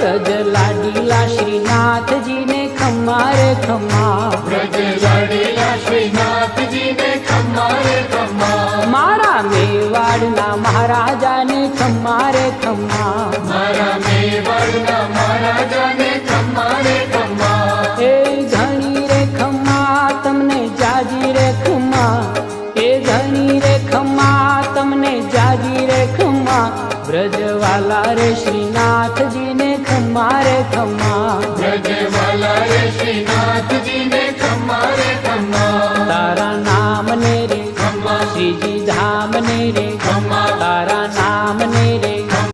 વ્રજ લાડીલા શ્રીનાથજી ને ખમ્મા રે ખમ્મા, વ્રજ લાડીલા શ્રીનાથજી ને ખમ્મા રે ખમ્મા, મારા મેવાડના મહારાજાને ખમ્મા રે ખમ્મા, મારા મેવાડના મહારાજાને ખમ્મા રે ખમ્મા, એ ધણી રે ખમ્મા તમને જાજી રે ખમ્મા, એ ધણી રે ખમ્મા તમને જાજી રે ખમ્મા, વ્રજવાલા રે શ્રીનાથજી ને ખમ્મા રે ખમ્મા, વ્રજવાલા રે શ્રીનાથજી ને ખમ્મા રે ખમ્મા, તારા નામ ને રે ખમ્મા, શ્રીજી ધામ ને રે ખમ્મા, તારા નામ